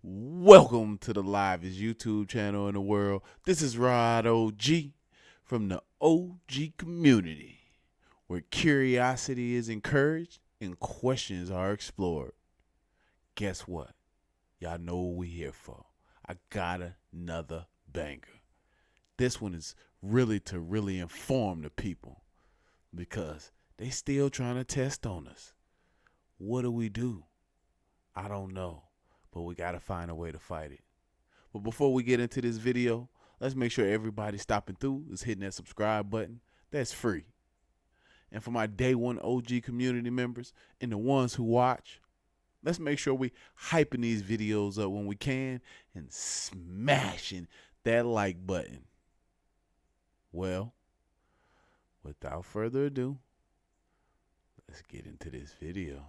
Welcome to the livest YouTube channel in the world. This is Rod OG from the OG community, where curiosity is encouraged and questions are explored. Guess what? Y'all know what we're here for. I got another banger. This one is really to inform the people because they still trying to test on us. What do? I don't know. But we got to find a way to fight it. But before we get into this video, let's make sure everybody stopping through is hitting that subscribe button. That's free. And for my day one OG community members and the ones who watch, let's make sure we hyping these videos up when we can and smashing that like button. Well, without further ado, let's get into this video.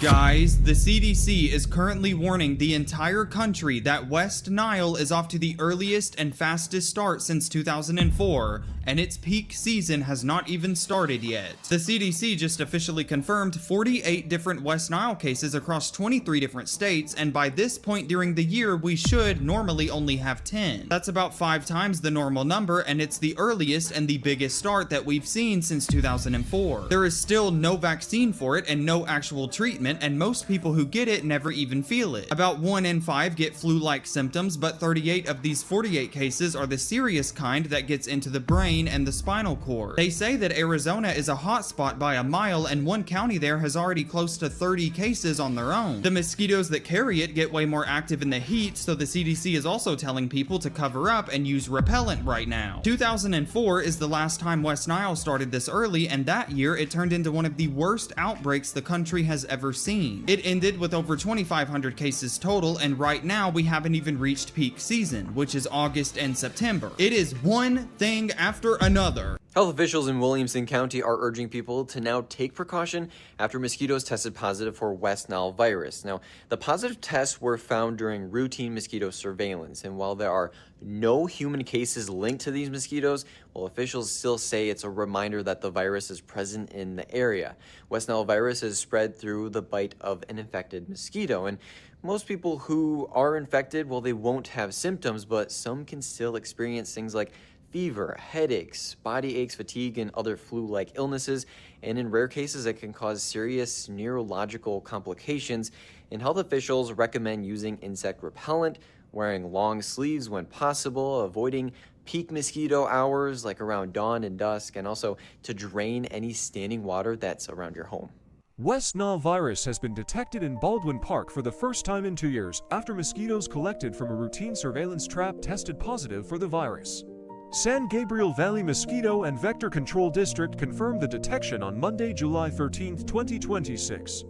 Guys, the CDC is currently warning the entire country that West Nile is off to the earliest and fastest start since 2004, and its peak season has not even started yet. The CDC just officially confirmed 48 different West Nile cases across 23 different states, and by this point during the year, we should normally only have 10. That's about 5 times the normal number, and it's the earliest and the biggest start that we've seen since 2004. There is still no vaccine for it and no actual treatment, and most people who get it never even feel it. About 1 in 5 get flu-like symptoms, but 38 of these 48 cases are the serious kind that gets into the brain and the spinal cord. They say that Arizona is a hotspot by a mile, and one county there has already close to 30 cases on their own. The mosquitoes that carry it get way more active in the heat, so the CDC is also telling people to cover up and use repellent right now. 2004 is the last time West Nile started this early, and that year it turned into one of the worst outbreaks the country has ever seen. It ended with over 2,500 cases total, and right now we haven't even reached peak season, which is August and September. It is one thing after another. Health officials in Williamson County are urging people to now take precaution after mosquitoes tested positive for West Nile virus. Now, the positive tests were found during routine mosquito surveillance, and while there are no human cases linked to these mosquitoes, well, officials still say it's a reminder that the virus is present in the area. West Nile virus is spread through the bite of an infected mosquito, and most people who are infected, well, they won't have symptoms, but some can still experience things like fever, headaches, body aches, fatigue, and other flu-like illnesses, and in rare cases it can cause serious neurological complications, and health officials recommend using insect repellent, wearing long sleeves when possible, avoiding peak mosquito hours like around dawn and dusk, and also to drain any standing water that's around your home. West Nile virus has been detected in Baldwin Park for the first time in 2 years after mosquitoes collected from a routine surveillance trap tested positive for the virus. San Gabriel Valley Mosquito and Vector Control District confirmed the detection on Monday, July 13, 2026.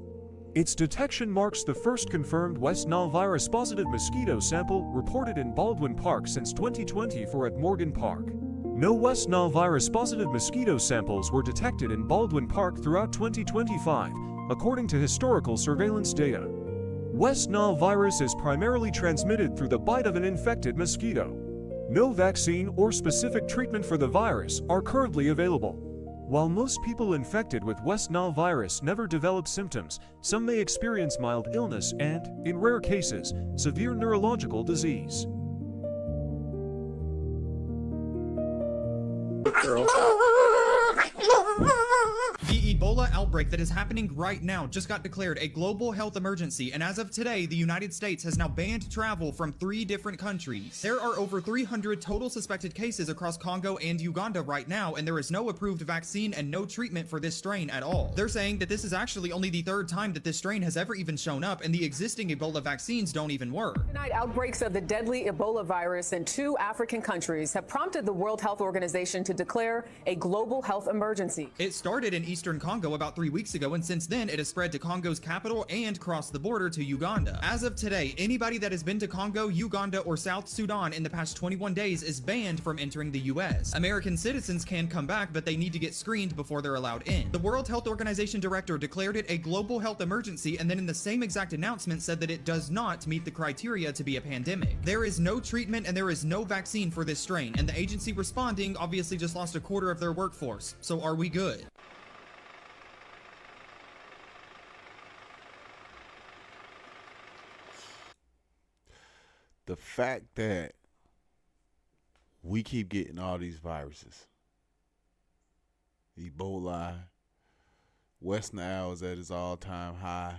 Its detection marks the first confirmed West Nile virus positive mosquito sample reported in Baldwin Park since 2024 at Morgan Park. No West Nile virus positive mosquito samples were detected in Baldwin Park throughout 2025, according to historical surveillance data. West Nile virus is primarily transmitted through the bite of an infected mosquito. No vaccine or specific treatment for the virus are currently available. While most people infected with West Nile virus never develop symptoms, some may experience mild illness and, in rare cases, severe neurological disease. The Ebola outbreak that is happening right now just got declared a global health emergency, and as of today, the United States has now banned travel from 3 different countries. There are over 300 total suspected cases across Congo and Uganda right now, and there is no approved vaccine and no treatment for this strain at all. They're saying that this is actually only the 3rd time that this strain has ever even shown up, and the existing Ebola vaccines don't even work. Tonight, outbreaks of the deadly Ebola virus in 2 African countries have prompted the World Health Organization to declare a global health emergency. It started in eastern Congo about 3 weeks ago, and since then it has spread to Congo's capital and crossed the border to Uganda. As of today, anybody that has been to Congo, Uganda, or South Sudan in the past 21 days is banned from entering the US. American citizens can come back, but they need to get screened before they're allowed in. The World Health Organization director declared it a global health emergency, and then in the same exact announcement said that it does not meet the criteria to be a pandemic. There is no treatment and there is no vaccine for this strain, and the agency responding obviously just lost a quarter of their workforce. So are we good? the fact that we keep getting all these viruses, Ebola, West Nile is at its all-time high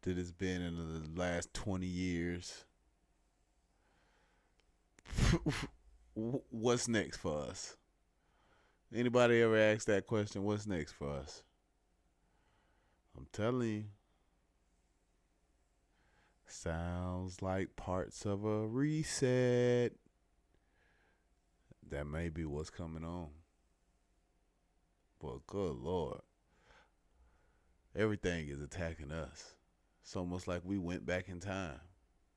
that it's been in the last 20 years. What's next for us? Anybody ever asked that question? What's next for us? I'm telling you. Sounds like parts of a reset. That may be what's coming on. But good Lord. Everything is attacking us. It's almost like we went back in time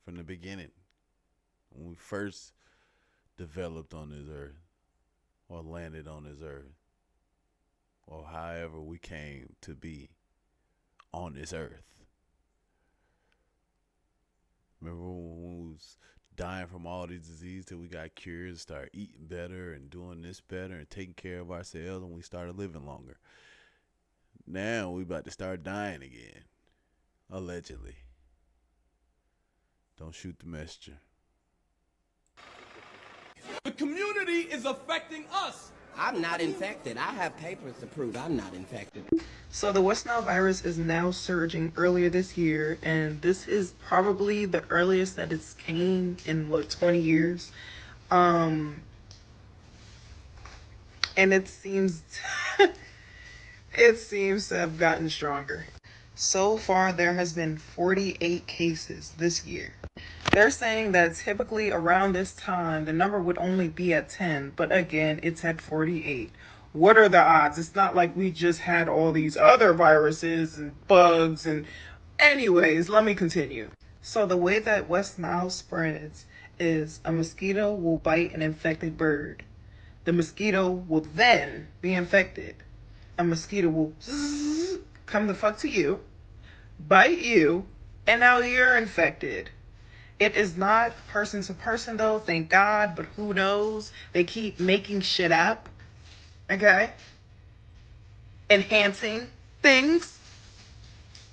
from the beginning. When we first developed on this earth. Or landed on this earth. Or however we came to be on this earth. Remember when we was dying from all these diseases till we got cured, started eating better and doing this better and taking care of ourselves, and we started living longer. Now we about to start dying again. Allegedly. Don't shoot the messenger. The community is affecting us. I'm not infected. I have papers to prove I'm not infected. So the West Nile virus is now surging earlier this year, and this is probably the earliest that it's came in 20 years. And it seems to have gotten stronger. So far there has been 48 cases this year. They're saying that typically around this time the number would only be at 10, but again it's at 48. What are the odds? It's not like we just had all these other viruses and bugs and... Anyways, let me continue. So the way that West Nile spreads is a mosquito will bite an infected bird. The mosquito will then be infected. A mosquito will come the fuck to you, bite you, and now you're infected. It is not person to person though, thank God, but who knows? They keep making shit up. Okay? Enhancing things.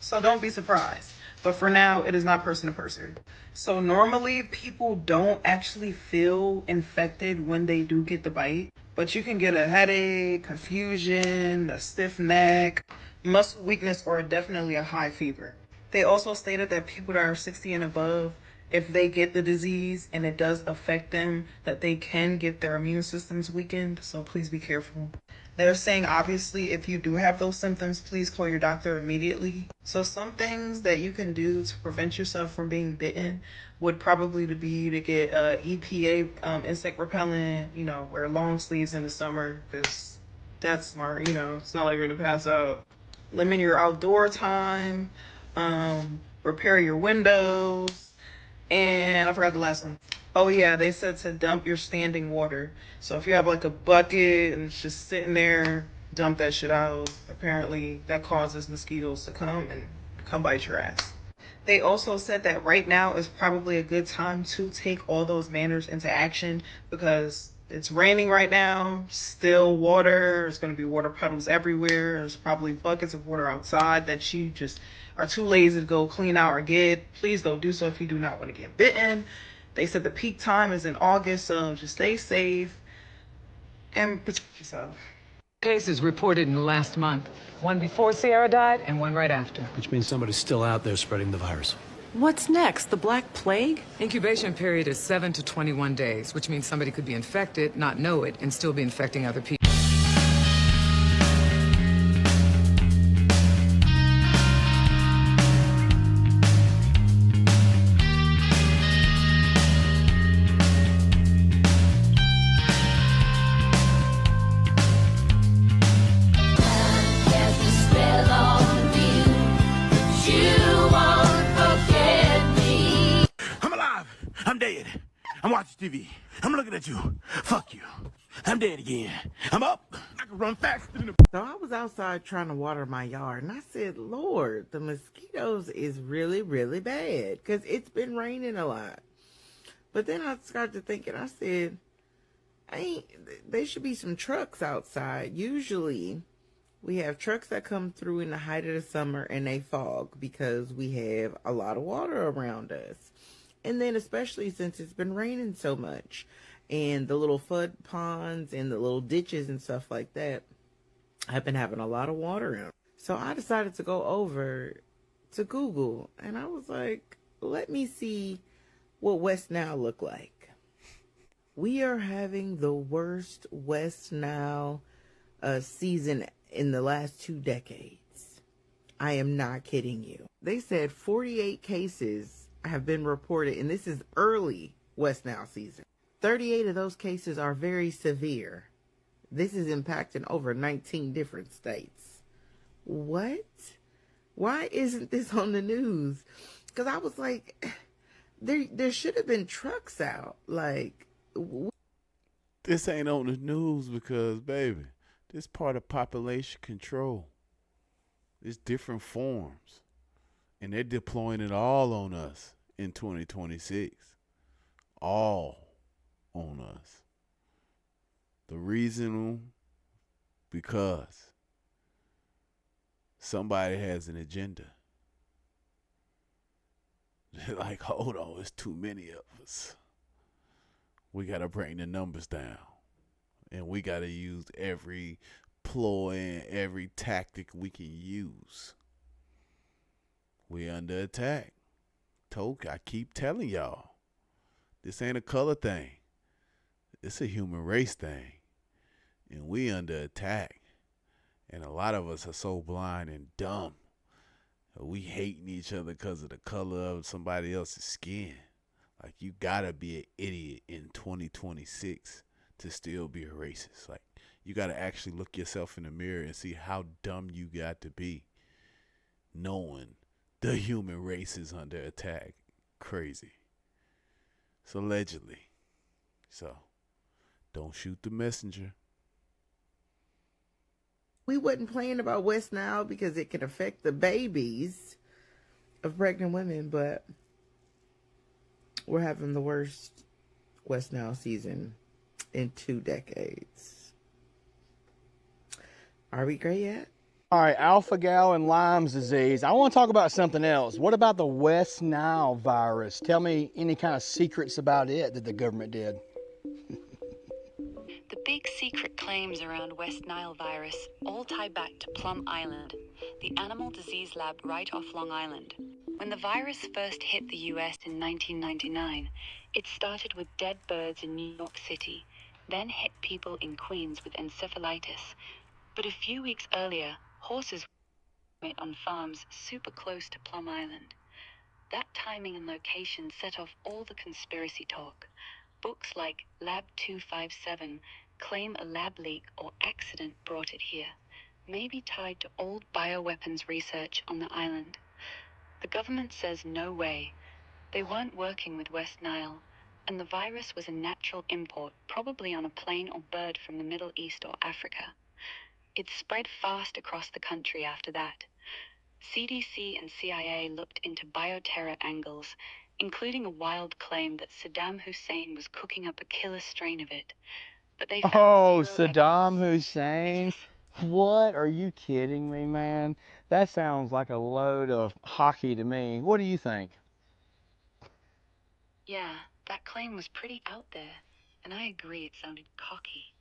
So don't be surprised. But for now, it is not person to person. So normally people don't actually feel infected when they do get the bite. But you can get a headache, confusion, a stiff neck, muscle weakness, or definitely a high fever. They also stated that people that are 60 and above, if they get the disease and it does affect them, that they can get their immune systems weakened. So please be careful. They're saying obviously if you do have those symptoms, please call your doctor immediately. So some things that you can do to prevent yourself from being bitten would probably be to get EPA insect repellent, wear long sleeves in the summer because that's smart, it's not like you're gonna pass out. Limit your outdoor time, repair your windows. And I forgot the last one. Oh yeah, they said to dump your standing water. So if you have like a bucket and it's just sitting there, dump that shit out. Apparently that causes mosquitoes to come bite your ass. They also said that right now is probably a good time to take all those manners into action because it's raining right now, still water, there's going to be water puddles everywhere, there's probably buckets of water outside that you just are too lazy to go clean out or get. Please don't do so if you do not want to get bitten. They said the peak time is in August, so just stay safe and protect yourself. Cases reported in the last month. One before Sierra died and one right after. Which means somebody's still out there spreading the virus. What's next? The Black Plague? Incubation period is 7 to 21 days, which means somebody could be infected, not know it, and still be infecting other people. I'm dead. I'm watching TV. I'm looking at you. Fuck you. I'm dead again. I'm up. I can run faster than a... So I was outside trying to water my yard, and I said, Lord, the mosquitoes is really, really bad because it's been raining a lot. But then I started thinking, I said, there should be some trucks outside. Usually we have trucks that come through in the height of the summer and they fog because we have a lot of water around us. And then especially since it's been raining so much and the little flood ponds and the little ditches and stuff like that have been having a lot of water in them. So I decided to go over to Google and I was like, let me see what West Nile look like. We are having the worst West Nile season in the last 2 decades. I am not kidding you. They said 48 cases have been reported, and this is early West Nile season. 38 of those cases are very severe. This is impacting over 19 different states. What? Why isn't this on the news? Because I was like, there should have been trucks out. Like, This ain't on the news because, baby, this part of population control. It's different forms. And they're deploying it all on us in 2026. All on us. The reason, because somebody has an agenda. They're like, hold on, it's too many of us. We got to bring the numbers down. And we got to use every ploy and every tactic we can use. We under attack. I keep telling y'all, this ain't a color thing. It's a human race thing. And we under attack. And a lot of us are so blind and dumb. We hating each other because of the color of somebody else's skin. Like, you gotta be an idiot in 2026 to still be a racist. Like, you gotta actually look yourself in the mirror and see how dumb you got to be, knowing the human race is under attack. Crazy. It's allegedly. So, don't shoot the messenger. we wasn't playing about West Nile because it can affect the babies of pregnant women, but we're having the worst West Nile season in 2 decades. Are we great yet? All right, alpha-gal and Lyme's disease. I want to talk about something else. What about the West Nile virus? Tell me any kind of secrets about it that the government did. The big secret claims around West Nile virus all tie back to Plum Island, the animal disease lab right off Long Island. When the virus first hit the US in 1999, it started with dead birds in New York City, then hit people in Queens with encephalitis. But a few weeks earlier, horses were on farms super close to Plum Island. That timing and location set off all the conspiracy talk. Books like Lab 257 claim a lab leak or accident brought it here, maybe tied to old bioweapons research on the island. The government says no way. They weren't working with West Nile, and the virus was a natural import, probably on a plane or bird from the Middle East or Africa. It spread fast across the country after that. CDC and CIA looked into bioterror angles, including a wild claim that Saddam Hussein was cooking up a killer strain of it. But they found Saddam Hussein? What? Are you kidding me, man? That sounds like a load of hockey to me. What do you think? Yeah, that claim was pretty out there, and I agree it sounded cocky.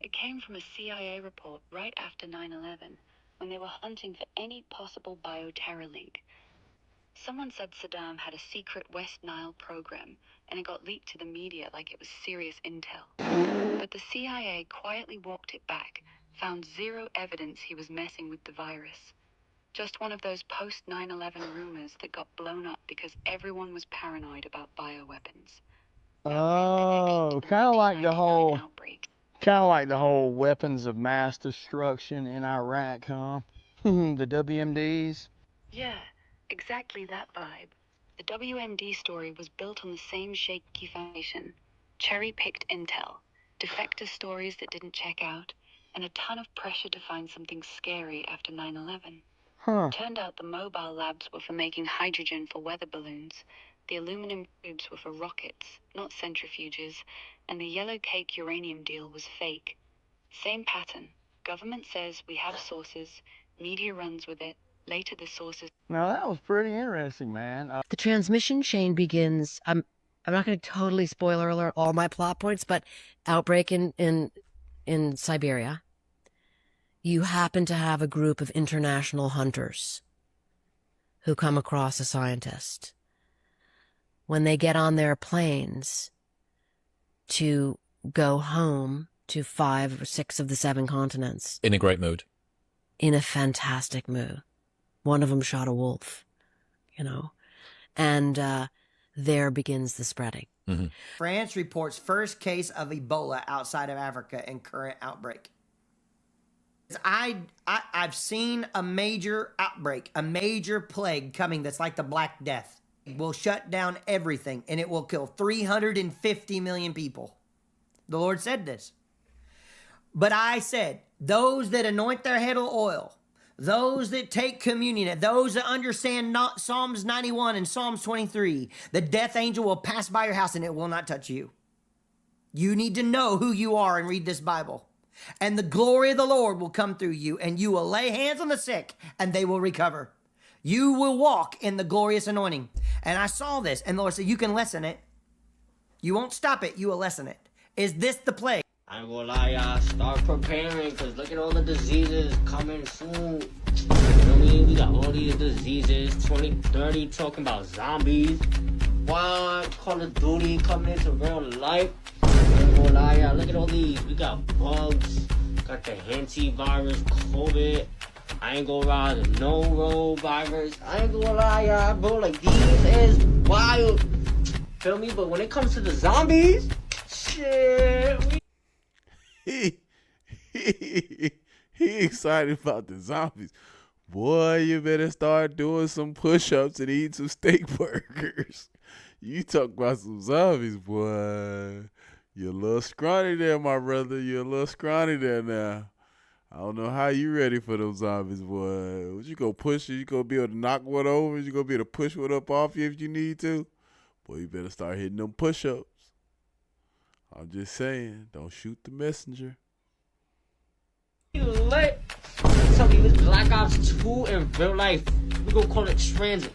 It came from a CIA report right after 9/11, when they were hunting for any possible bioterror link. Someone said Saddam had a secret West Nile program, and it got leaked to the media like it was serious intel. But the CIA quietly walked it back, found zero evidence he was messing with the virus. Just one of those post-9/11 rumors that got blown up because everyone was paranoid about bioweapons. Oh, kind of like the whole weapons of mass destruction in Iraq, huh? The WMDs. Yeah, exactly that vibe. The WMD story was built on the same shaky foundation. Cherry-picked intel, defector stories that didn't check out, and a ton of pressure to find something scary after 9/11. Turned out the mobile labs were for making hydrogen for weather balloons, the aluminum tubes were for rockets, not centrifuges, and the yellow cake uranium deal was fake. Same pattern. Government says we have sources, media runs with it, Later, the sources. Now that was pretty interesting, man. The transmission chain begins. I'm not going to totally spoiler alert all my plot points, but outbreak in Siberia. You happen to have a group of international hunters who come across a scientist. When they get on their planes to go home to 5 or 6 of the 7 continents. In a great mood. In a fantastic mood. One of them shot a wolf, and there begins the spreading. Mm-hmm. France reports first case of Ebola outside of Africa in current outbreak. I've seen a major outbreak, a major plague coming that's like the Black Death. It will shut down everything, and it will kill 350 million people. The Lord said this. But I said, those that anoint their head with oil, those that take communion, those that understand Psalms 91 and Psalms 23, the death angel will pass by your house and it will not touch you. You need to know who you are and read this Bible. And the glory of the Lord will come through you, and you will lay hands on the sick and they will recover. You will walk in the glorious anointing. And I saw this, and the Lord said, you can lessen it. You won't stop it, you will lessen it. Is this the plague? I ain't gonna lie, y'all. Start preparing, because look at all the diseases coming soon. You know what I mean? We got all these diseases. 2030 talking about zombies. Why Call of Duty coming into real life? I ain't gonna lie, y'all. Look at all these. We got bugs. Got the antivirus, COVID. I ain't gonna lie, the norovirus. I ain't gonna lie, y'all, bro. Like, these is wild. Feel me? But when it comes to the zombies, shit. He excited about the zombies. Boy, you better start doing some push-ups and eating some steak burgers. You talk about some zombies, boy. You're a little scrawny there, my brother. You're a little scrawny there now. I don't know how you ready for those zombies, boy. Would you go push it? You gonna be able to knock one over? You gonna be able to push one up off you if you need to? Boy, you better start hitting them push-ups. I'm just saying, don't shoot the messenger. Lit. Tell me it's Black Ops 2 in real life. We gonna call it transit.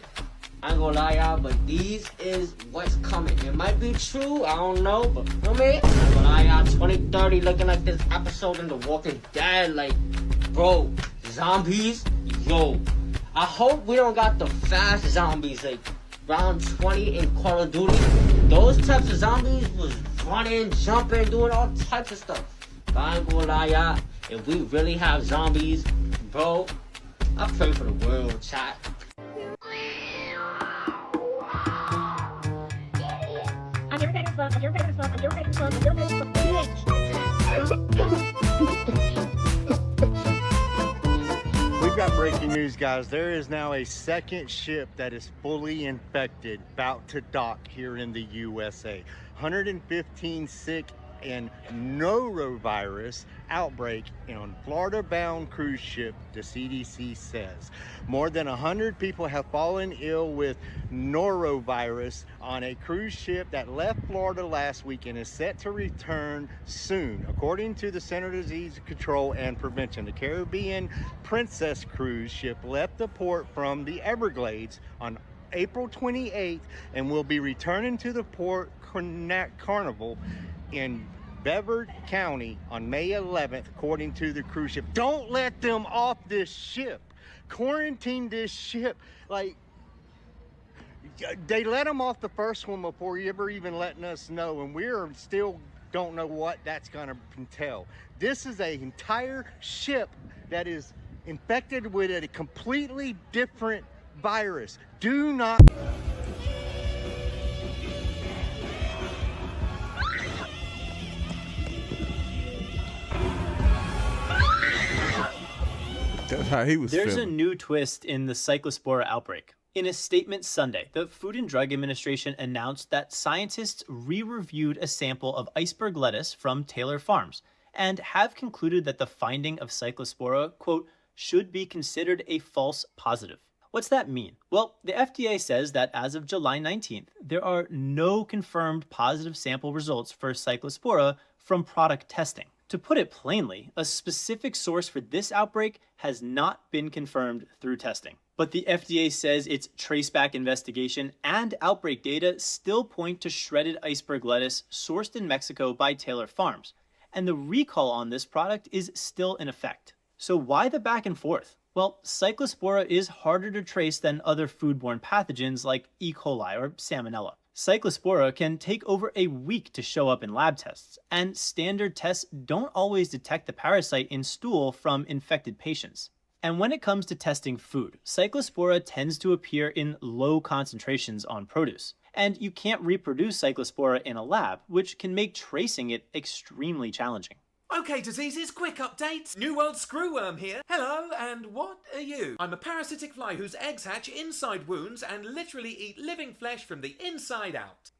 I ain't gonna lie, y'all, but these is what's coming. It might be true, I don't know, but feel me? I ain't gonna lie, y'all, 2030 looking like this episode in The Walking Dead. Like, bro, zombies, yo. I hope we don't got the fast zombies, like round 20 in Call of Duty. Those types of zombies was running, jumping, doing all types of stuff. But I ain't gonna lie, y'all, if we really have zombies, bro, I pray for the world, chat. We've got breaking news, guys. There is now a second ship that is fully infected, about to dock here in the USA. 115 sick and norovirus outbreak on Florida-bound cruise ship, the CDC says. More than 100 people have fallen ill with norovirus on a cruise ship that left Florida last week and is set to return soon. According to the Center for Disease Control and Prevention, the Caribbean Princess cruise ship left the port from the Everglades on April 28th and will be returning to the Port Carnival in Brevard County on May 11th, according to the cruise ship. Don't let them off this ship. Quarantine this ship. Like, they let them off the first one before ever even letting us know, and we're still don't know what that's gonna entail. This is an entire ship that is infected with a completely different virus. Do not. That's how he was There's feeling. a new twist in the Cyclospora outbreak. In a statement Sunday, the Food and Drug Administration announced that scientists re-reviewed a sample of iceberg lettuce from Taylor Farms and have concluded that the finding of Cyclospora, quote, should be considered a false positive. What's that mean? Well, the FDA says that as of July 19th, there are no confirmed positive sample results for Cyclospora from product testing. To put it plainly, a specific source for this outbreak has not been confirmed through testing. But the FDA says its traceback investigation and outbreak data still point to shredded iceberg lettuce sourced in Mexico by Taylor Farms, and the recall on this product is still in effect. So why the back and forth? Well, Cyclospora is harder to trace than other foodborne pathogens like E. coli or Salmonella. Cyclospora can take over a week to show up in lab tests, and standard tests don't always detect the parasite in stool from infected patients. And when it comes to testing food, Cyclospora tends to appear in low concentrations on produce. And you can't reproduce Cyclospora in a lab, which can make tracing it extremely challenging. Okay, diseases, quick update. New World Screwworm here. Hello, and what are you? I'm a parasitic fly whose eggs hatch inside wounds and literally eat living flesh from the inside out.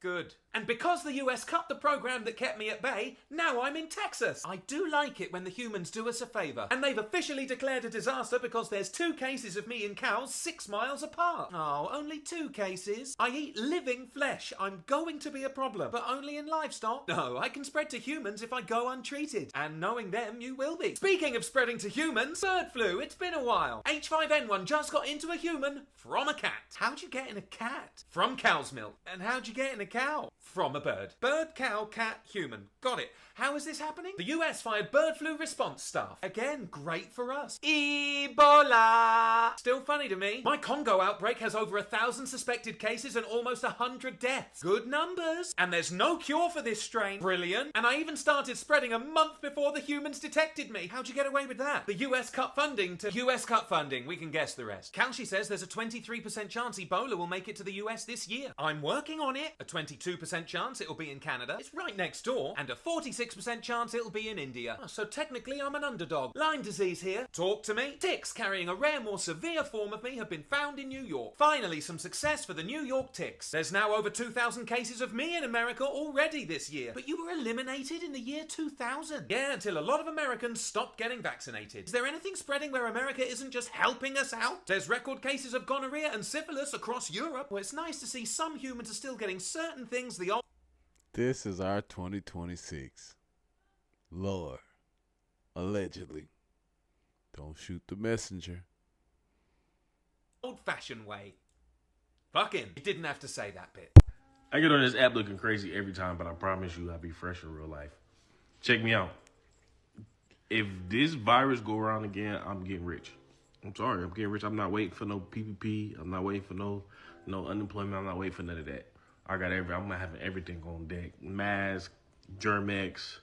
Good. And because the US cut the program that kept me at bay, now I'm in Texas. I do like it when the humans do us a favour. And they've officially declared a disaster because there's 2 cases of me in cows 6 miles apart. Oh, only 2 cases. I eat living flesh. I'm going to be a problem, but only in livestock. No, I can spread to humans if I go untreated. And knowing them, you will be. Speaking of spreading to humans, bird flu, it's been a while. H5N1 just got into a human from a cat. How'd you get in a cat? From cow's milk. And how'd you get in a cow? From a bird. Bird, cow, cat, human. Got it. How is this happening? The US fired bird flu response staff. Again, great for us. Ebola! Still funny to me. My Congo outbreak has over 1,000 suspected cases and almost 100 deaths. Good numbers. And there's no cure for this strain. Brilliant. And I even started spreading a month before the humans detected me. How'd you get away with that? The US cut funding to... US cut funding. We can guess the rest. Kalshi says there's a 23% chance Ebola will make it to the US this year. I'm working on it. A 22% chance it'll be in Canada. It's right next door. And a 46% chance it'll be in India. Oh, so technically I'm an underdog. Lyme disease here. Talk to me. Ticks carrying a rare, more severe form of me have been found in New York. Finally, some success for the New York ticks. There's now over 2,000 cases of me in America already this year. But you were eliminated in the year 2000. Yeah, until a lot of Americans stopped getting vaccinated. Is there anything spreading where America isn't just helping us out? There's record cases of gonorrhea and syphilis across Europe. Well, it's nice to see some humans are still getting certain things the old... This is our 2026. Lord, allegedly. Don't shoot the messenger. Old-fashioned way. Fucking. You didn't have to say that bit. I get on this app looking crazy every time, but I promise you I'll be fresh in real life. Check me out. If this virus go around again, I'm getting rich. I'm sorry, I'm getting rich. I'm not waiting for no PPP. I'm not waiting for no unemployment. I'm not waiting for none of that. I'm having everything on deck. Mask, Germex,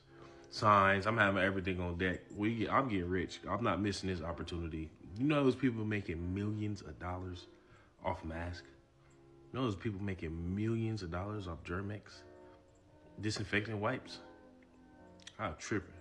signs. I'm having everything on deck. I'm getting rich. I'm not missing this opportunity. You know those people making millions of dollars off masks? You know those people making millions of dollars off Germex? Disinfecting wipes? I'm tripping.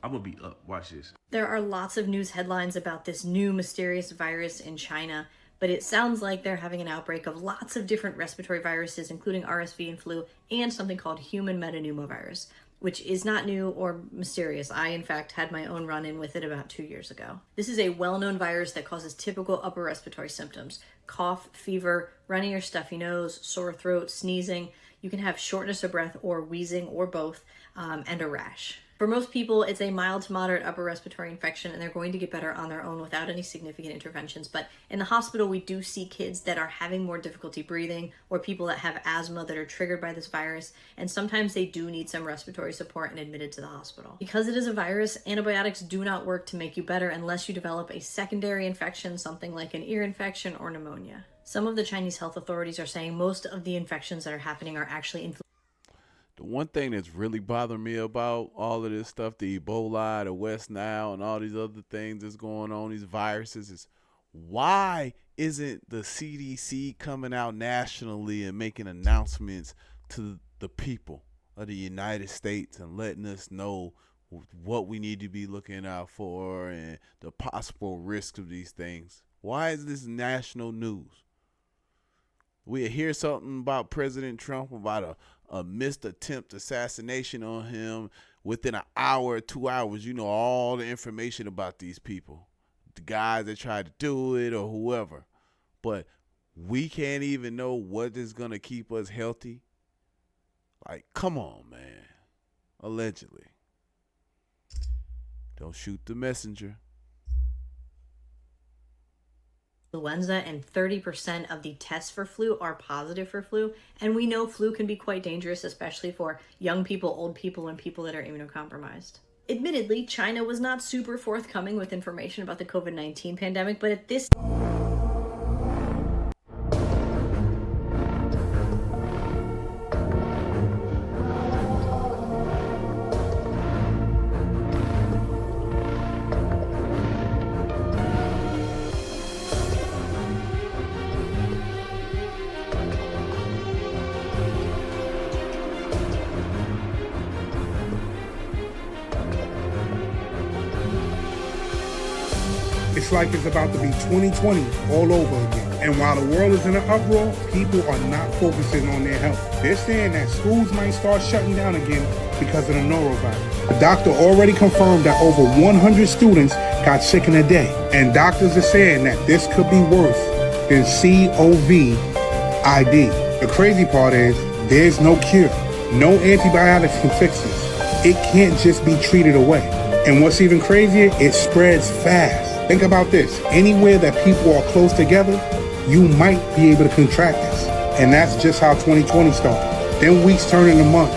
I'm gonna be up. Watch this. There are lots of news headlines about this new mysterious virus in China, but it sounds like they're having an outbreak of lots of different respiratory viruses, including RSV and flu, and something called human metapneumovirus, which is not new or mysterious. I, in fact, had my own run-in with it about 2 years ago. This is a well-known virus that causes typical upper respiratory symptoms: cough, fever, runny or stuffy nose, sore throat, sneezing. You can have shortness of breath or wheezing or both, and a rash. For most people, it's a mild to moderate upper respiratory infection, and they're going to get better on their own without any significant interventions. But in the hospital, we do see kids that are having more difficulty breathing, or people that have asthma that are triggered by this virus, and sometimes they do need some respiratory support and admitted to the hospital. Because it is a virus, antibiotics do not work to make you better unless you develop a secondary infection, something like an ear infection or pneumonia. Some of the Chinese health authorities are saying most of the infections that are happening are actually The one thing that's really bothering me about all of this stuff, the Ebola, the West Nile, and all these other things that's going on, these viruses, is why isn't the CDC coming out nationally and making announcements to the people of the United States and letting us know what we need to be looking out for and the possible risks of these things? Why is this national news? We hear something about President Trump, about a missed attempt assassination on him. Within an hour or 2 hours, you know all the information about these people, the guys that tried to do it or whoever. But we can't even know what is going to keep us healthy. Like, come on, man. Allegedly. Don't shoot the messenger. influenza, and 30% of the tests for flu are positive for flu. And we know flu can be quite dangerous, especially for young people, old people, and people that are immunocompromised. Admittedly, China was not super forthcoming with information about the COVID-19 pandemic, but at this It's like it's about to be 2020 all over again. And while the world is in an uproar, people are not focusing on their health. They're saying that schools might start shutting down again because of the norovirus. The doctor already confirmed that over 100 students got sick in a day. And doctors are saying that this could be worse than COVID. The crazy part is there's no cure. No antibiotics can fix this. It can't just be treated away. And what's even crazier, it spreads fast. Think about this. Anywhere that people are close together, you might be able to contract this. And that's just how 2020 started. Then weeks turn into months.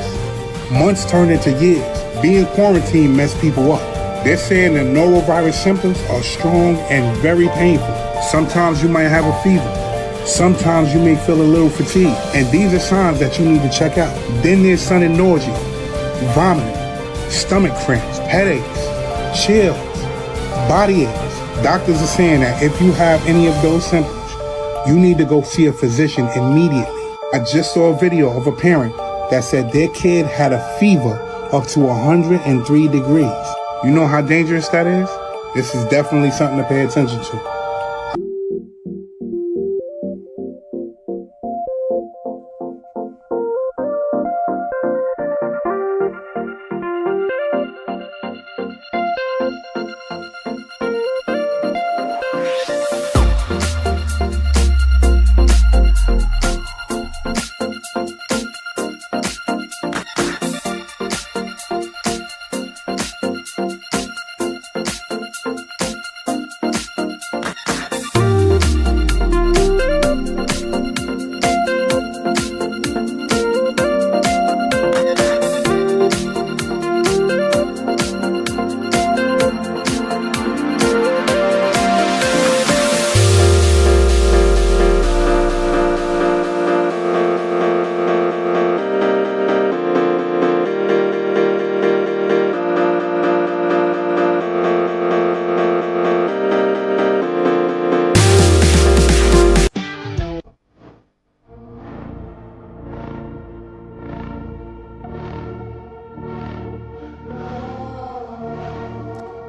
Months turn into years. Being quarantined messed people up. They're saying the norovirus symptoms are strong and very painful. Sometimes you might have a fever. Sometimes you may feel a little fatigue. And these are signs that you need to check out. Then there's sudden nausea, vomiting, stomach cramps, headaches, chills, body aches. Doctors are saying that if you have any of those symptoms, you need to go see a physician immediately. I just saw a video of a parent that said their kid had a fever up to 103 degrees. You know how dangerous that is? This is definitely something to pay attention to.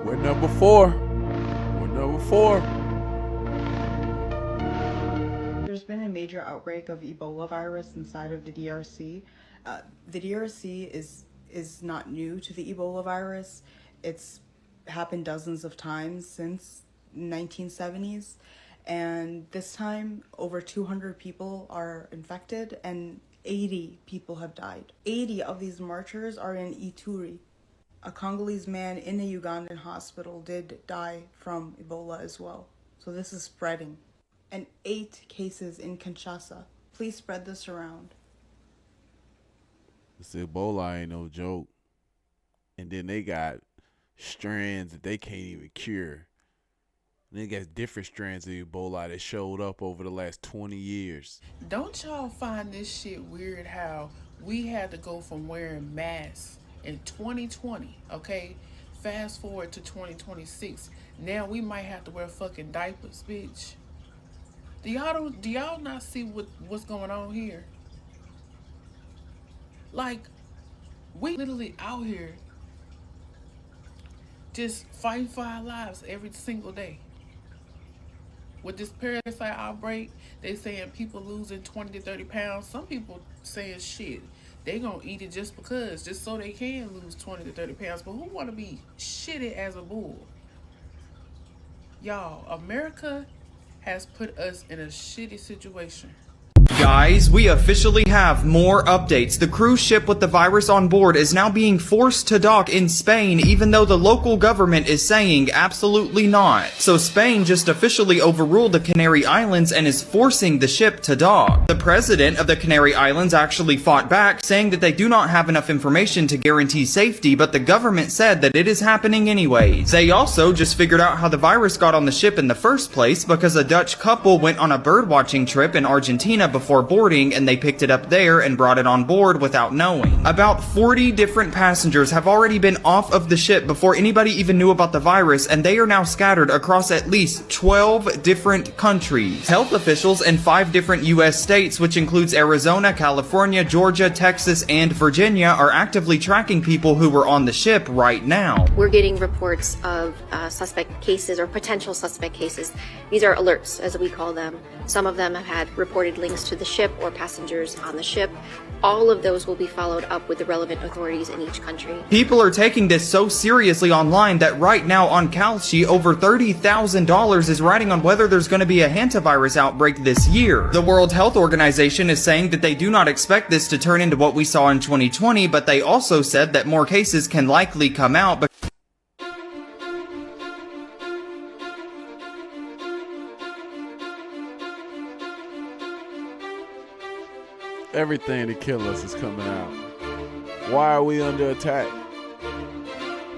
We're number four. There's been a major outbreak of Ebola virus inside of the DRC. The DRC is not new to the Ebola virus. It's happened dozens of times since 1970s. And this time, over 200 people are infected and 80 people have died. 80 of these marchers are in Ituri. A Congolese man in a Ugandan hospital did die from Ebola as well. So this is spreading. And 8 cases in Kinshasa. Please spread this around. This Ebola ain't no joke. And then they got strands that they can't even cure. And they got different strands of Ebola that showed up over the last 20 years. Don't y'all find this shit weird how we had to go from wearing masks in 2020, okay? Fast forward to 2026. Now we might have to wear fucking diapers, bitch. Do y'all not see what's going on here? Like, we literally out here just fighting for our lives every single day. With this parasite outbreak, they saying people losing 20 to 30 pounds. Some people saying shit. They gonna eat it just because, just so they can lose 20 to 30 pounds. But who wanna be shitty as a bull? Y'all, America has put us in a shitty situation. Guys, we officially have more updates. The cruise ship with the virus on board is now being forced to dock in Spain, even though the local government is saying absolutely not. So Spain just officially overruled the Canary Islands and is forcing the ship to dock. The president of the Canary Islands actually fought back, saying that they do not have enough information to guarantee safety, but the government said that it is happening anyways. They also just figured out how the virus got on the ship in the first place because a Dutch couple went on a birdwatching trip in Argentina before boarding, and they picked it up there and brought it on board without knowing. About 40 different passengers have already been off of the ship before anybody even knew about the virus, and they are now scattered across at least 12 different countries. Health officials in 5 different US states, which includes Arizona, California, Georgia, Texas, and Virginia, are actively tracking people who were on the ship right now. We're getting reports of suspect cases or potential suspect cases. These are alerts, as we call them. Some of them have had reported links to the ship or passengers on the ship. All of those will be followed up with the relevant authorities in each country. People are taking this so seriously online that right now on Kalshi, over $30,000 is riding on whether there's going to be a hantavirus outbreak this year. The World Health Organization is saying that they do not expect this to turn into what we saw in 2020, but they also said that more cases can likely come out. Everything to kill us is coming out. Why are we under attack?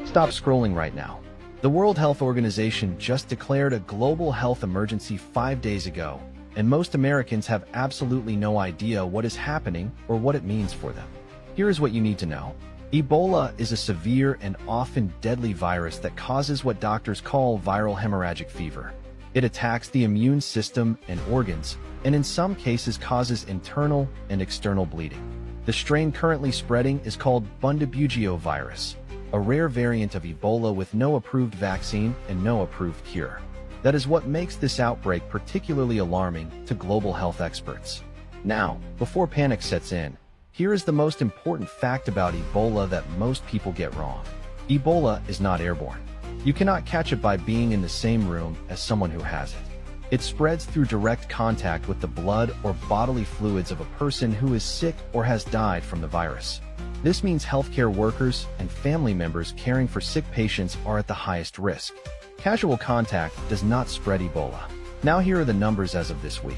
Stop scrolling right now. The World Health Organization just declared a global health emergency 5 days ago, and most Americans have absolutely no idea what is happening or what it means for them. Here is what you need to know. Ebola is a severe and often deadly virus that causes what doctors call viral hemorrhagic fever. It attacks the immune system and organs, and in some cases causes internal and external bleeding. The strain currently spreading is called Bundibugyo virus, a rare variant of Ebola with no approved vaccine and no approved cure. That is what makes this outbreak particularly alarming to global health experts. Now, before panic sets in, here is the most important fact about Ebola that most people get wrong. Ebola is not airborne. You cannot catch it by being in the same room as someone who has it. It spreads through direct contact with the blood or bodily fluids of a person who is sick or has died from the virus. This means healthcare workers and family members caring for sick patients are at the highest risk. Casual contact does not spread Ebola. Now here are the numbers as of this week.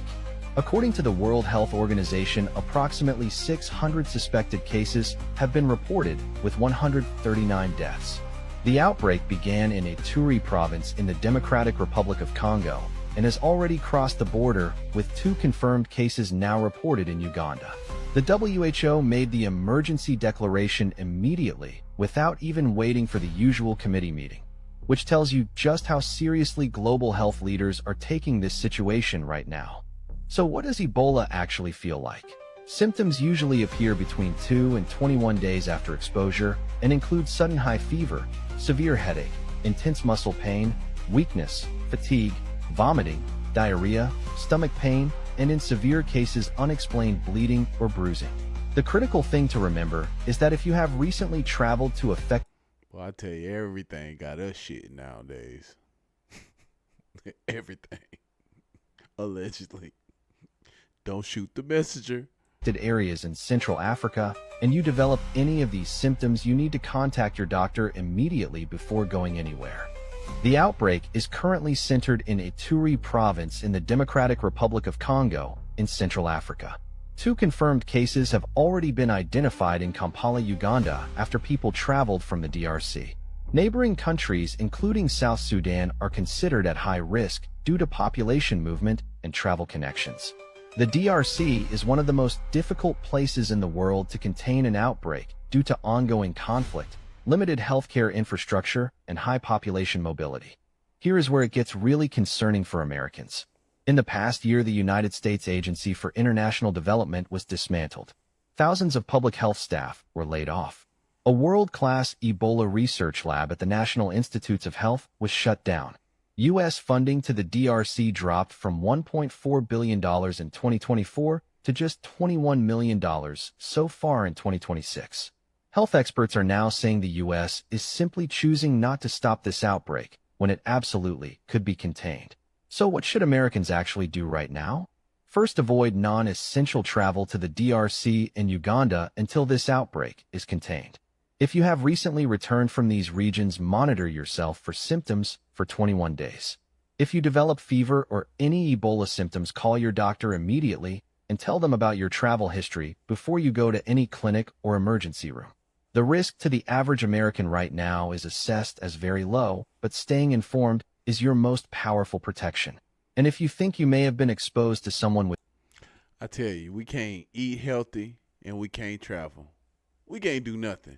According to the World Health Organization, approximately 600 suspected cases have been reported, with 139 deaths. The outbreak began in Ituri province in the Democratic Republic of Congo and has already crossed the border, with 2 confirmed cases now reported in Uganda. The WHO made the emergency declaration immediately, without even waiting for the usual committee meeting, which tells you just how seriously global health leaders are taking this situation right now. So what does Ebola actually feel like? Symptoms usually appear between 2 and 21 days after exposure and include sudden high fever, severe headache, intense muscle pain, weakness, fatigue, vomiting, diarrhea, stomach pain, and in severe cases unexplained bleeding or bruising. The critical thing to remember is that if you have recently traveled to affect... Well, I tell you, everything got us shit nowadays. Everything. Allegedly. Don't shoot the messenger. areas in Central Africa, and you develop any of these symptoms, you need to contact your doctor immediately before going anywhere. The outbreak is currently centered in Ituri province in the Democratic Republic of Congo in Central Africa. 2 confirmed cases have already been identified in Kampala, Uganda, after people traveled from the DRC. Neighboring countries, including South Sudan, are considered at high risk due to population movement and travel connections. The DRC is one of the most difficult places in the world to contain an outbreak due to ongoing conflict, limited healthcare infrastructure, and high population mobility. Here is where it gets really concerning for Americans. In the past year, the United States Agency for International Development was dismantled. Thousands of public health staff were laid off. A world-class Ebola research lab at the National Institutes of Health was shut down. U.S. funding to the DRC dropped from $1.4 billion in 2024 to just $21 million so far in 2026. Health experts are now saying the U.S. is simply choosing not to stop this outbreak when it absolutely could be contained. So what should Americans actually do right now? First, avoid non-essential travel to the DRC and Uganda until this outbreak is contained. If you have recently returned from these regions, monitor yourself for symptoms for 21 days. If you develop fever or any Ebola symptoms, call your doctor immediately and tell them about your travel history before you go to any clinic or emergency room. The risk to the average American right now is assessed as very low, but staying informed is your most powerful protection. And if you think you may have been exposed to someone with... I tell you, we can't eat healthy and we can't travel. We can't do nothing.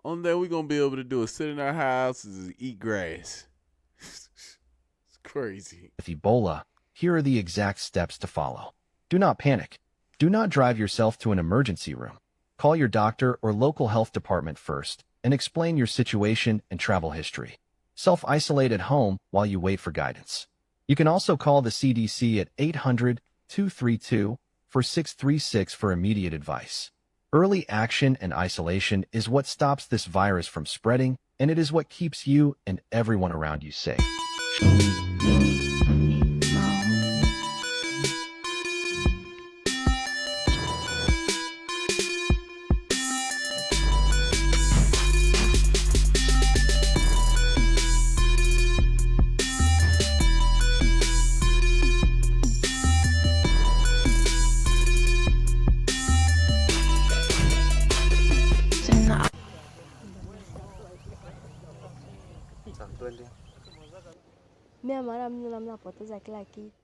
Only thing we're going to be able to do is sit in our houses and eat grass. It's crazy. With Ebola, here are the exact steps to follow. Do not panic. Do not drive yourself to an emergency room. Call your doctor or local health department first and explain your situation and travel history. Self-isolate at home while you wait for guidance. You can also call the CDC at 800-232-4636 for immediate advice. Early action and isolation is what stops this virus from spreading, and it is what keeps you and everyone around you safe.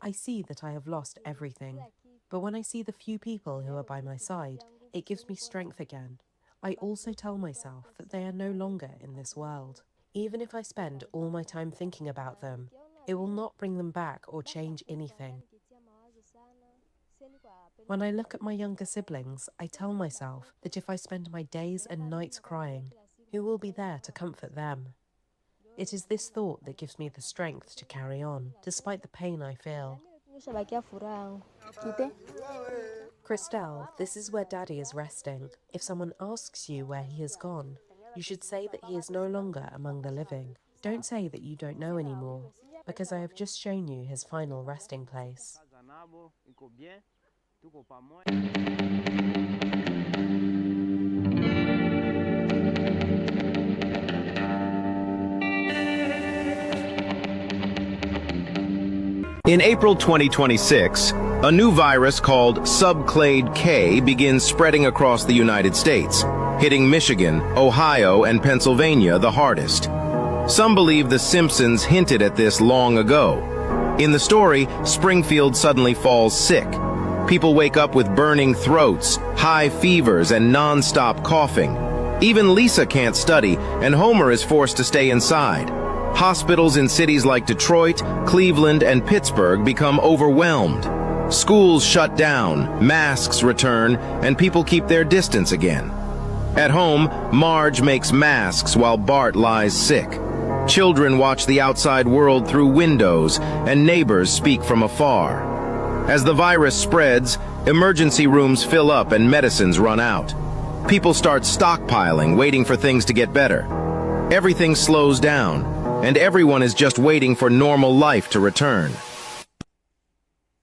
I see that I have lost everything, but when I see the few people who are by my side, it gives me strength again. I also tell myself that they are no longer in this world. Even if I spend all my time thinking about them, it will not bring them back or change anything. When I look at my younger siblings, I tell myself that if I spend my days and nights crying, who will be there to comfort them? It is this thought that gives me the strength to carry on, despite the pain I feel. Christelle, this is where Daddy is resting. If someone asks you where he has gone, you should say that he is no longer among the living. Don't say that you don't know anymore, because I have just shown you his final resting place. In April 2026, a new virus called subclade K begins spreading across the United States, hitting Michigan, Ohio, and Pennsylvania the hardest. Some believe The Simpsons hinted at this long ago. In the story, Springfield suddenly falls sick. People wake up with burning throats, high fevers, and non-stop coughing. Even Lisa can't study, and Homer is forced to stay inside. Hospitals in cities like Detroit, Cleveland, and Pittsburgh become overwhelmed. Schools shut down, masks return, and people keep their distance again. At home, Marge makes masks while Bart lies sick. Children watch the outside world through windows, and neighbors speak from afar. As the virus spreads, emergency rooms fill up and medicines run out. People start stockpiling, waiting for things to get better. Everything slows down, and everyone is just waiting for normal life to return.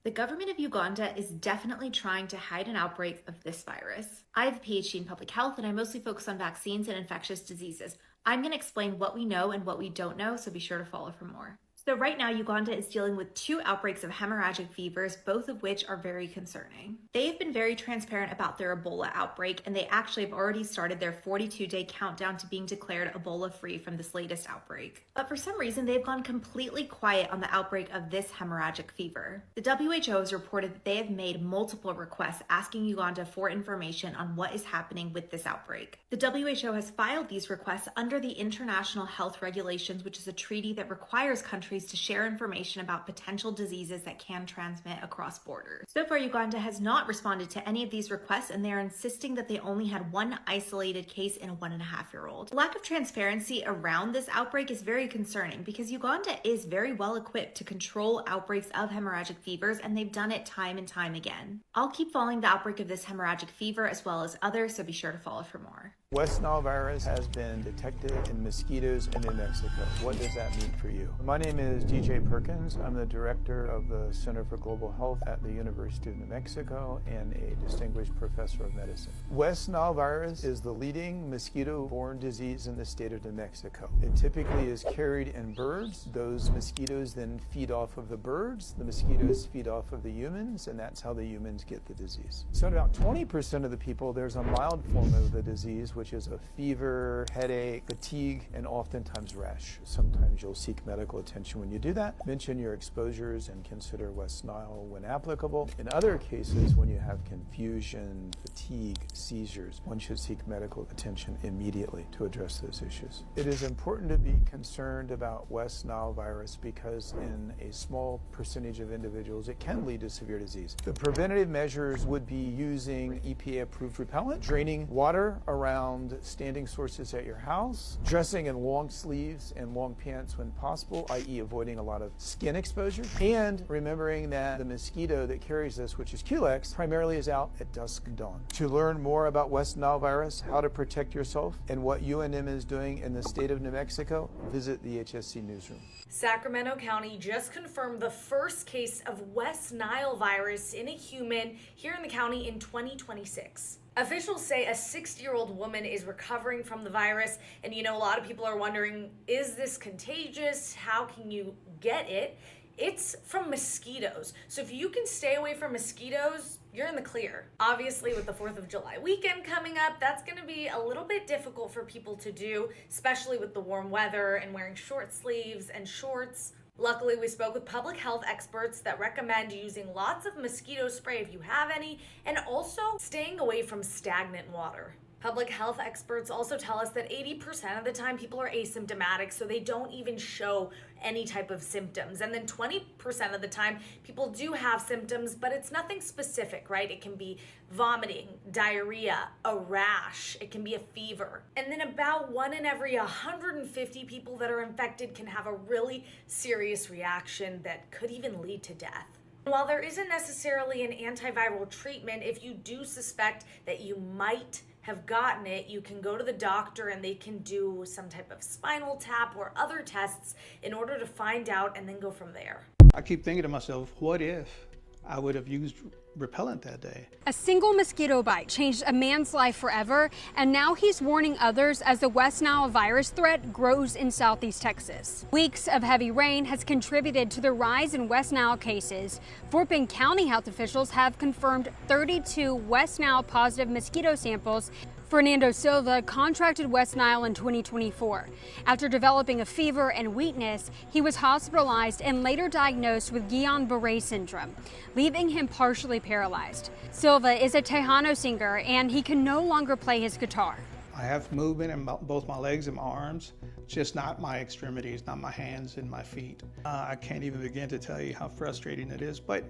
The government of Uganda is definitely trying to hide an outbreak of this virus. I have a PhD in public health, and I mostly focus on vaccines and infectious diseases. I'm going to explain what we know and what we don't know, so be sure to follow for more. So right now, Uganda is dealing with 2 outbreaks of hemorrhagic fevers, both of which are very concerning. They've been very transparent about their Ebola outbreak, and they actually have already started their 42-day countdown to being declared Ebola-free from this latest outbreak. But for some reason, they've gone completely quiet on the outbreak of this hemorrhagic fever. The WHO has reported that they have made multiple requests asking Uganda for information on what is happening with this outbreak. The WHO has filed these requests under the International Health Regulations, which is a treaty that requires countries to share information about potential diseases that can transmit across borders. So far, Uganda has not responded to any of these requests, and they are insisting that they only had 1 isolated case in a 1.5-year-old. The lack of transparency around this outbreak is very concerning because Uganda is very well equipped to control outbreaks of hemorrhagic fevers, and they've done it time and time again. I'll keep following the outbreak of this hemorrhagic fever as well as others, so be sure to follow for more. West Nile virus has been detected in mosquitoes in New Mexico. What does that mean for you? My name is DJ Perkins. I'm the director of the Center for Global Health at the University of New Mexico and a distinguished professor of medicine. West Nile virus is the leading mosquito-borne disease in the state of New Mexico. It typically is carried in birds. Those mosquitoes then feed off of the birds. The mosquitoes feed off of the humans, and that's how the humans get the disease. So in about 20% of the people, there's a mild form of the disease, which is a fever, headache, fatigue, and oftentimes rash. Sometimes you'll seek medical attention when you do that. Mention your exposures and consider West Nile when applicable. In other cases, when you have confusion, fatigue, seizures, one should seek medical attention immediately to address those issues. It is important to be concerned about West Nile virus because in a small percentage of individuals, it can lead to severe disease. The preventative measures would be using EPA-approved repellent, draining water around standing sources at your house, dressing in long sleeves and long pants when possible, i.e. avoiding a lot of skin exposure, and remembering that the mosquito that carries this, which is Culex, primarily is out at dusk dawn. To learn more about West Nile virus, how to protect yourself, and what UNM is doing in the state of New Mexico, visit the HSC newsroom. Sacramento County just confirmed the first case of West Nile virus in a human here in the county in 2026. Officials say a 60-year-old woman is recovering from the virus, and a lot of people are wondering, is this contagious? How can you get it? It's from mosquitoes. So if you can stay away from mosquitoes, you're in the clear. Obviously, with the 4th of July weekend coming up, that's going to be a little bit difficult for people to do, especially with the warm weather and wearing short sleeves and shorts. Luckily, we spoke with public health experts that recommend using lots of mosquito spray if you have any, and also staying away from stagnant water. Public health experts also tell us that 80% of the time people are asymptomatic, so they don't even show any type of symptoms. And then 20% of the time people do have symptoms, but it's nothing specific, right? It can be vomiting, diarrhea, a rash, it can be a fever. And then about 1 in every 150 people that are infected can have a really serious reaction that could even lead to death. While there isn't necessarily an antiviral treatment, if you do suspect that you might have gotten it, you can go to the doctor and they can do some type of spinal tap or other tests in order to find out and then go from there. I keep thinking to myself, what if I would have used repellent that day? A single mosquito bite changed a man's life forever, and now he's warning others as the West Nile virus threat grows in southeast Texas. Weeks of heavy rain has contributed to the rise in West Nile cases. Fort Bend County health officials have confirmed 32 West Nile positive mosquito samples. Fernando Silva contracted West Nile in 2024. After developing a fever and weakness, he was hospitalized and later diagnosed with Guillain-Barré syndrome, leaving him partially paralyzed. Silva is a Tejano singer, and he can no longer play his guitar. I have movement in both my legs and my arms, just not my extremities, not my hands and my feet. I can't even begin to tell you how frustrating it is, but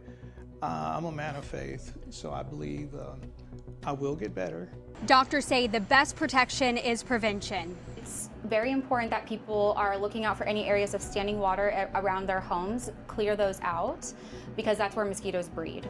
I'm a man of faith, so I believe I will get better. Doctors say the best protection is prevention. It's very important that people are looking out for any areas of standing water around their homes, clear those out, because that's where mosquitoes breed.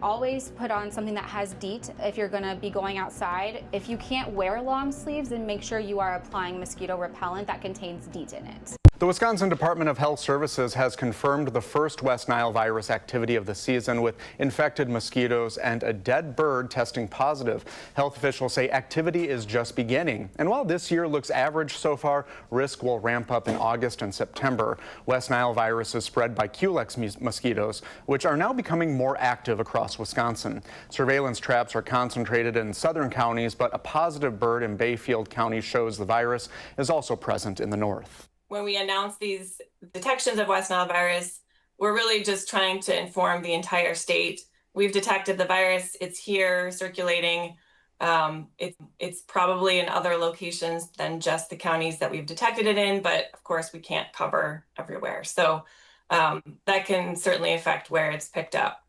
Always put on something that has DEET if you're gonna be going outside. If you can't wear long sleeves, then make sure you are applying mosquito repellent that contains DEET in it. The Wisconsin Department of Health Services has confirmed the first West Nile virus activity of the season with infected mosquitoes and a dead bird testing positive. Health officials say activity is just beginning. And while this year looks average so far, risk will ramp up in August and September. West Nile virus is spread by Culex mosquitoes, which are now becoming more active across Wisconsin. Surveillance traps are concentrated in southern counties, but a positive bird in Bayfield County shows the virus is also present in the north. When we announce these detections of West Nile virus, we're really just trying to inform the entire state. We've detected the virus, it's here circulating. It's probably in other locations than just the counties that we've detected it in, but of course we can't cover everywhere. So that can certainly affect where it's picked up.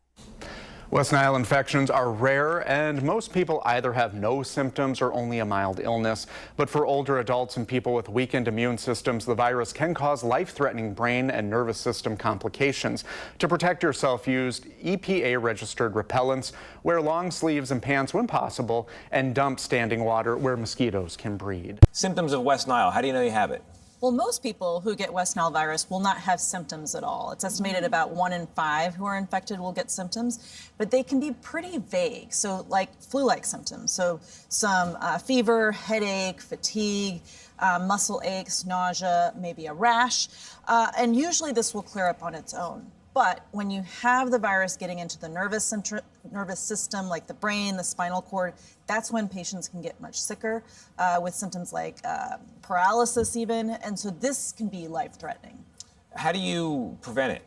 West Nile infections are rare, and most people either have no symptoms or only a mild illness. But for older adults and people with weakened immune systems, the virus can cause life-threatening brain and nervous system complications. To protect yourself, use EPA-registered repellents, wear long sleeves and pants when possible, and dump standing water where mosquitoes can breed. Symptoms of West Nile. How do you know you have it? Well, most people who get West Nile virus will not have symptoms at all. It's estimated about 1 in 5 who are infected will get symptoms, but they can be pretty vague. So like flu-like symptoms. So some fever, headache, fatigue, muscle aches, nausea, maybe a rash. And usually this will clear up on its own. But when you have the virus getting into the nervous system, like the brain, the spinal cord, that's when patients can get much sicker with symptoms like paralysis even. And so this can be life-threatening. How do you prevent it?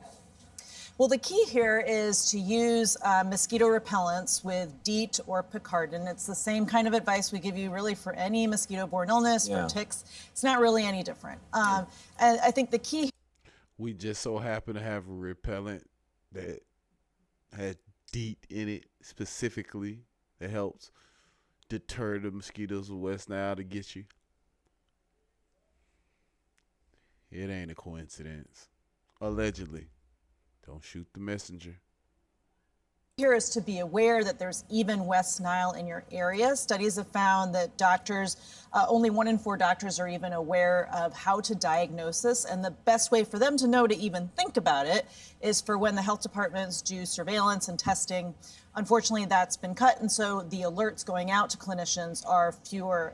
Well, the key here is to use mosquito repellents with DEET or Picardin. It's the same kind of advice we give you really for any mosquito-borne illness, for ticks. It's not really any different. And I think the key... We just so happen to have a repellent that had DEET in it specifically that helps deter the mosquitoes of West Nile to get you. It ain't a coincidence. Allegedly. Don't shoot the messenger. Here is to be aware that there's even West Nile in your area. Studies have found that doctors, only 1 in 4 doctors are even aware of how to diagnose this. And the best way for them to know to even think about it is for when the health departments do surveillance and testing. Unfortunately, that's been cut. And so the alerts going out to clinicians are fewer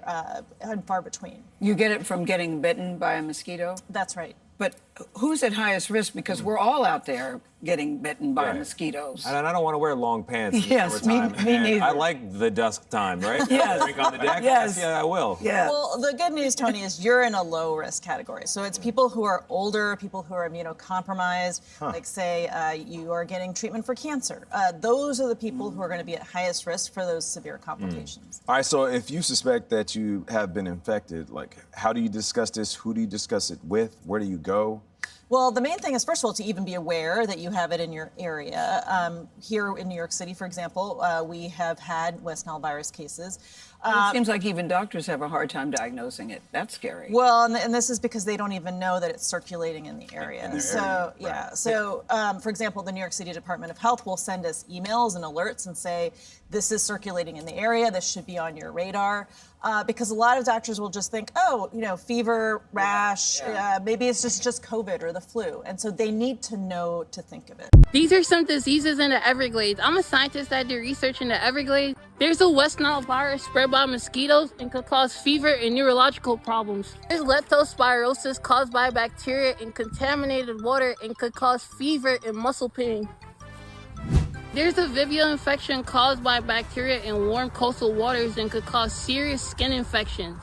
and far between. You get it from getting bitten by a mosquito? That's right. But who's at highest risk? Because we're all out there getting bitten by mosquitoes. And I don't want to wear long pants. Yes, me neither. I like the dusk time, right? Yes. Drink on the deck. Yes. Yeah, I will. Yeah. Well, the good news, Tony, is you're in a low risk category. So it's people who are older, people who are immunocompromised, like say you are getting treatment for cancer. Those are the people who are going to be at highest risk for those severe complications. All right, so if you suspect that you have been infected, like how do you discuss this? Who do you discuss it with? Where do you go? Well, the main thing is, first of all, to even be aware that you have it in your area. Here in New York City, for example, we have had West Nile virus cases. It seems like even doctors have a hard time diagnosing it. That's scary. Well, and this is because they don't even know that it's circulating in the area. So, for example, the New York City Department of Health will send us emails and alerts and say, this is circulating in the area, this should be on your radar. Because a lot of doctors will just think, oh, fever, rash, maybe it's just COVID or the flu. And so they need to know to think of it. These are some diseases in the Everglades. I'm a scientist that do research in the Everglades. There's a West Nile virus spread by mosquitoes and could cause fever and neurological problems. There's leptospirosis caused by bacteria in contaminated water and could cause fever and muscle pain. There's a Vibrio infection caused by bacteria in warm coastal waters and could cause serious skin infections.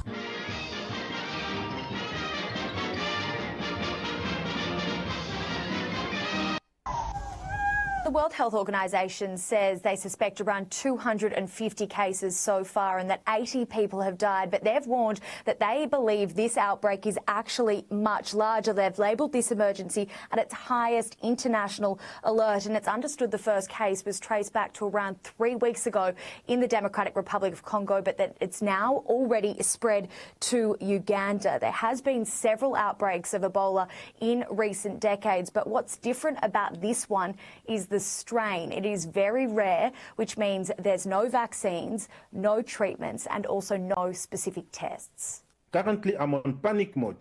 The World Health Organization says they suspect around 250 cases so far and that 80 people have died, but they've warned that they believe this outbreak is actually much larger. They've labelled this emergency at its highest international alert, and it's understood the first case was traced back to around 3 weeks ago in the Democratic Republic of Congo, but that it's now already spread to Uganda. There has been several outbreaks of Ebola in recent decades, but what's different about this one is the strain. It is very rare, which means there's no vaccines, no treatments, and also no specific tests. Currently, I'm on panic mode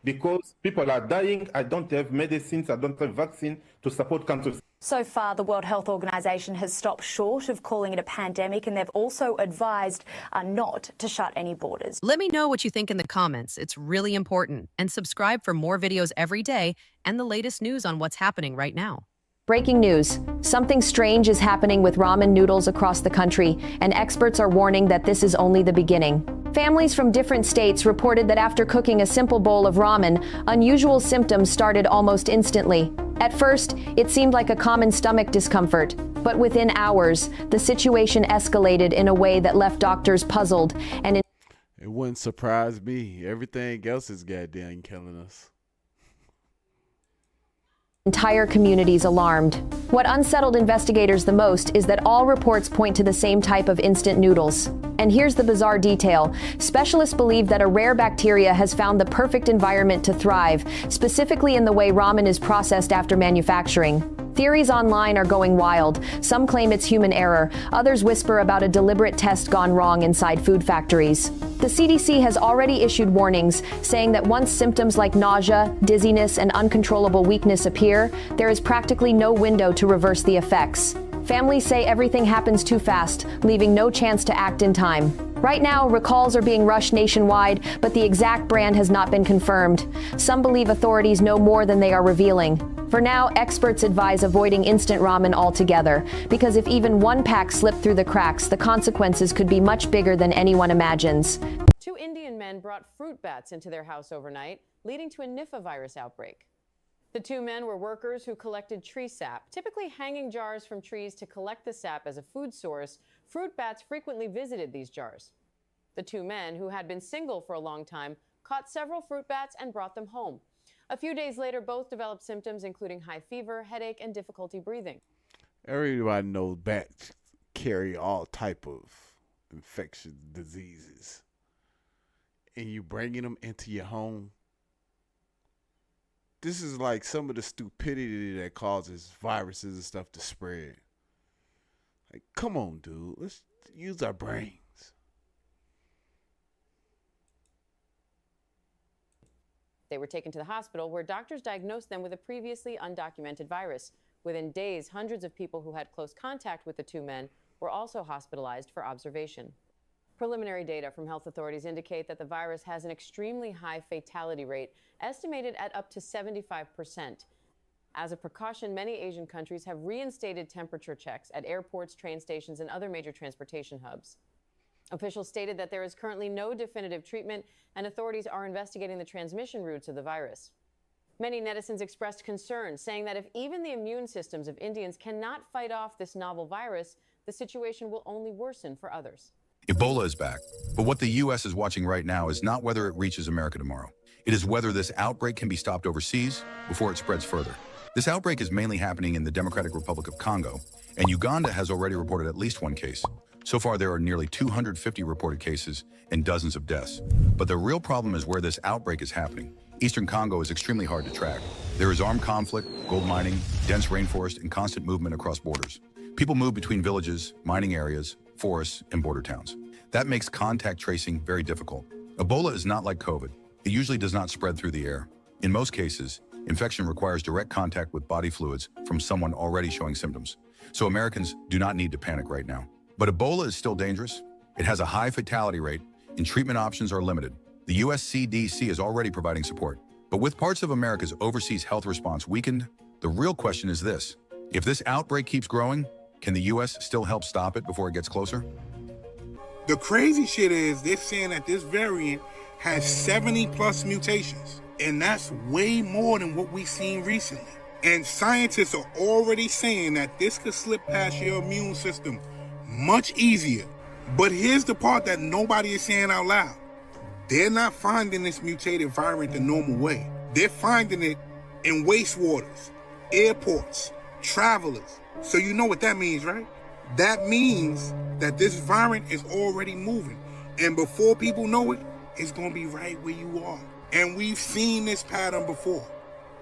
because people are dying. I don't have medicines. I don't have vaccine to support countries. So far, the World Health Organization has stopped short of calling it a pandemic, and they've also advised not to shut any borders. Let me know what you think in the comments. It's really important. And subscribe for more videos every day and the latest news on what's happening right now. Breaking news. Something strange is happening with ramen noodles across the country, and experts are warning that this is only the beginning. Families from different states reported that after cooking a simple bowl of ramen, unusual symptoms started almost instantly. At first, it seemed like a common stomach discomfort, but within hours, the situation escalated in a way that left doctors puzzled. And it wouldn't surprise me. Everything else is goddamn killing us. Entire communities alarmed. What unsettled investigators the most is that all reports point to the same type of instant noodles. And here's the bizarre detail. Specialists believe that a rare bacteria has found the perfect environment to thrive, specifically in the way ramen is processed after manufacturing. Theories online are going wild. Some claim it's human error. Others whisper about a deliberate test gone wrong inside food factories. The CDC has already issued warnings, saying that once symptoms like nausea, dizziness, and uncontrollable weakness appear, there is practically no window to reverse the effects. Families say everything happens too fast, leaving no chance to act in time. Right now, recalls are being rushed nationwide, but the exact brand has not been confirmed. Some believe authorities know more than they are revealing. For now, experts advise avoiding instant ramen altogether, because if even one pack slipped through the cracks, the consequences could be much bigger than anyone imagines. 2 Indian men brought fruit bats into their house overnight, leading to a Nipah virus outbreak. The 2 men were workers who collected tree sap, typically hanging jars from trees to collect the sap as a food source. Fruit bats frequently visited these jars. The 2 men, who had been single for a long time, caught several fruit bats and brought them home. A few days later, both developed symptoms including high fever, headache, and difficulty breathing. Everybody knows bats carry all type of infectious diseases. And you bringing them into your home. This is like some of the stupidity that causes viruses and stuff to spread. Like, come on, dude. Let's use our brains. They were taken to the hospital where doctors diagnosed them with a previously undocumented virus. Within days, hundreds of people who had close contact with the 2 men were also hospitalized for observation. Preliminary data from health authorities indicate that the virus has an extremely high fatality rate, estimated at up to 75%. As a precaution, many Asian countries have reinstated temperature checks at airports, train stations, and other major transportation hubs. Officials stated that there is currently no definitive treatment, and authorities are investigating the transmission routes of the virus. Many netizens expressed concern, saying that if even the immune systems of Indians cannot fight off this novel virus, the situation will only worsen for others. Ebola is back, but what the U.S. is watching right now is not whether it reaches America tomorrow. It is whether this outbreak can be stopped overseas before it spreads further. This outbreak is mainly happening in the Democratic Republic of Congo, and Uganda has already reported at least 1 case. So far, there are nearly 250 reported cases and dozens of deaths. But the real problem is where this outbreak is happening. Eastern Congo is extremely hard to track. There is armed conflict, gold mining, dense rainforest, and constant movement across borders. People move between villages, mining areas, forests, and border towns. That makes contact tracing very difficult. Ebola is not like COVID. It usually does not spread through the air. In most cases, infection requires direct contact with body fluids from someone already showing symptoms. So Americans do not need to panic right now. But Ebola is still dangerous. It has a high fatality rate, and treatment options are limited. The US CDC is already providing support. But with parts of America's overseas health response weakened, the real question is this: if this outbreak keeps growing, can the US still help stop it before it gets closer? The crazy shit is they're saying that this variant has 70+ mutations, and that's way more than what we've seen recently. And scientists are already saying that this could slip past your immune system much easier. But here's the part that nobody is saying out loud. They're not finding this mutated variant the normal way. They're finding it in wastewaters, airports, travelers. So you know what that means, right? That means that this variant is already moving. And before people know it, it's going to be right where you are. And we've seen this pattern before.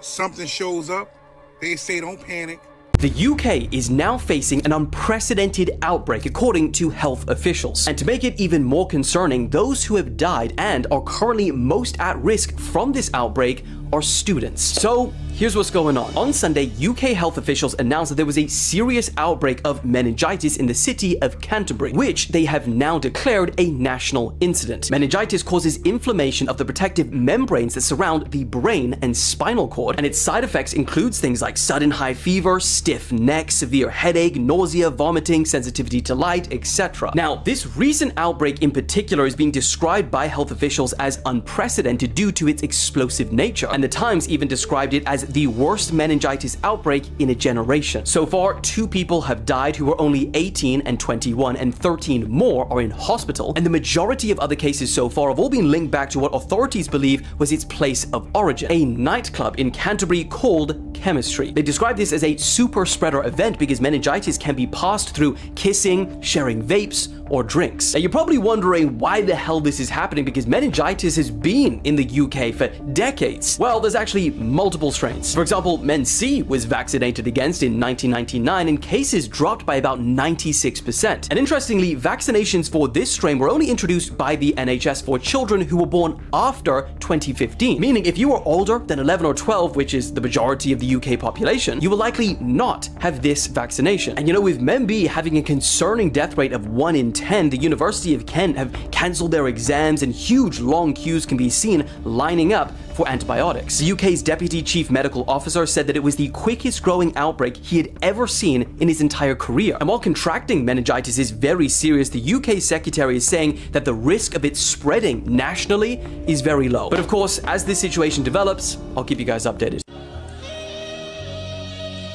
Something shows up, they say don't panic. The UK is now facing an unprecedented outbreak according to health officials. And to make it even more concerning, those who have died and are currently most at risk from this outbreak are students. So here's what's going on. On Sunday, UK health officials announced that there was a serious outbreak of meningitis in the city of Canterbury, which they have now declared a national incident. Meningitis causes inflammation of the protective membranes that surround the brain and spinal cord, and its side effects includes things like sudden high fever, stiff neck, severe headache, nausea, vomiting, sensitivity to light, etc. Now, this recent outbreak in particular is being described by health officials as unprecedented due to its explosive nature, and the Times even described it as the worst meningitis outbreak in a generation. So far, 2 people have died who were only 18 and 21, and 13 more are in hospital, and the majority of other cases so far have all been linked back to what authorities believe was its place of origin, a nightclub in Canterbury called Chemistry. They describe this as a super spreader event because meningitis can be passed through kissing, sharing vapes, or drinks. Now, you're probably wondering why the hell this is happening, because meningitis has been in the UK for decades. Well, there's actually multiple strains. For example, Men C was vaccinated against in 1999, and cases dropped by about 96%. And interestingly, vaccinations for this strain were only introduced by the NHS for children who were born after 2015, meaning if you were older than 11 or 12, which is the majority of the UK population, you will likely not have this vaccination. And you know, with Men B having a concerning death rate of 1 in 10, the University of Kent have cancelled their exams, and huge long queues can be seen lining up for antibiotics. The UK's Deputy Chief Medical Officer said that it was the quickest growing outbreak he had ever seen in his entire career. And while contracting meningitis is very serious, the UK Secretary is saying that the risk of it spreading nationally is very low. But of course, as this situation develops, I'll keep you guys updated.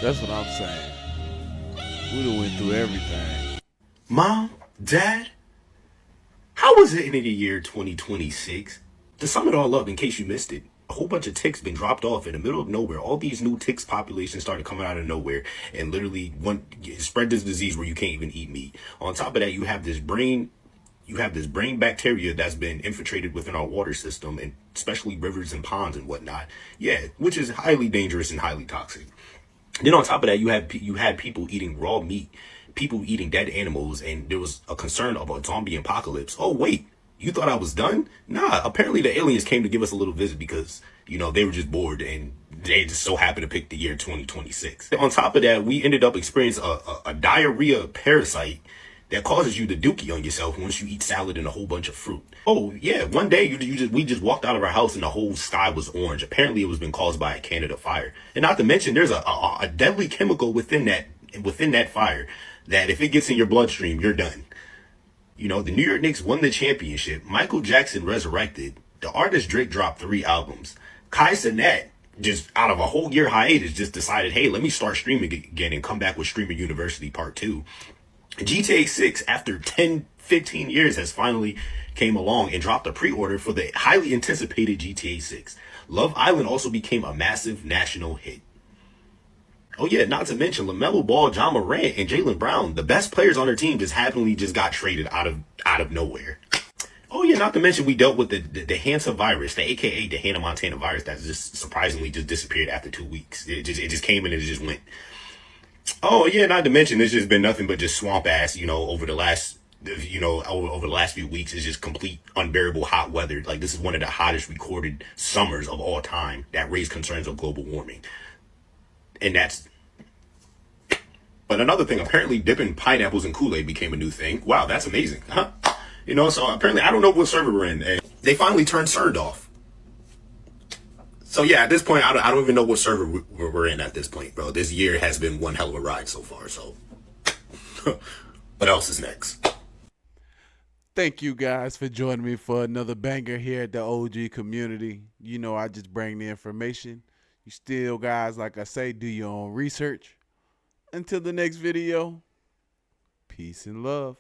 That's what I'm saying. We done went through everything. Mom, Dad, how was it in the year 2026? To sum it all up, in case you missed it, a whole bunch of ticks been dropped off in the middle of nowhere. All these new ticks populations started coming out of nowhere and literally spread this disease where you can't even eat meat. On top of that, you have this brain bacteria that's been infiltrated within our water system, and especially rivers and ponds and whatnot. Yeah, which is highly dangerous and highly toxic. Then on top of that, you had people eating raw meat, people eating dead animals, and there was a concern of a zombie apocalypse. Oh, wait, you thought I was done? Nah, apparently the aliens came to give us a little visit because, you know, they were just bored and they just so happened to pick the year 2026. On top of that, we ended up experiencing a diarrhea parasite that causes you to dookie on yourself once you eat salad and a whole bunch of fruit. Oh yeah, one day we just walked out of our house and the whole sky was orange. Apparently it was been caused by a Canada fire. And not to mention there's a deadly chemical within that fire that if it gets in your bloodstream, you're done. You know, the New York Knicks won the championship. Michael Jackson resurrected. The artist Drake dropped 3 albums. Kai Cenat, just out of a whole year hiatus, just decided, hey, let me start streaming again and come back with Streamer University Part 2. GTA 6, after 10-15 years, has finally came along and dropped a pre-order for the highly anticipated GTA 6. Love Island also became a massive national hit. Oh yeah, not to mention LaMelo Ball, John Morant, and Jaylen Brown, the best players on their team, just got traded out of nowhere. Oh yeah, not to mention we dealt with the Hansa virus, the AKA the Hannah Montana virus, that just surprisingly just disappeared after 2 weeks. It just came in and it just went. Oh yeah, not to mention there's just been nothing but just swamp ass, over the last few weeks. It's just complete unbearable hot weather. Like, this is one of the hottest recorded summers of all time that raised concerns of global warming. And but another thing, apparently dipping pineapples in Kool-Aid became a new thing. Wow, that's amazing, huh? So apparently, I don't know what server we're in, and they finally turned CERN off. So yeah, at this point, I don't even know what server we're in at this point, bro. This year has been one hell of a ride so far, so what else is next? Thank you guys for joining me for another banger here at the OG community. I just bring the information. You still, guys, like I say, do your own research. Until the next video, peace and love.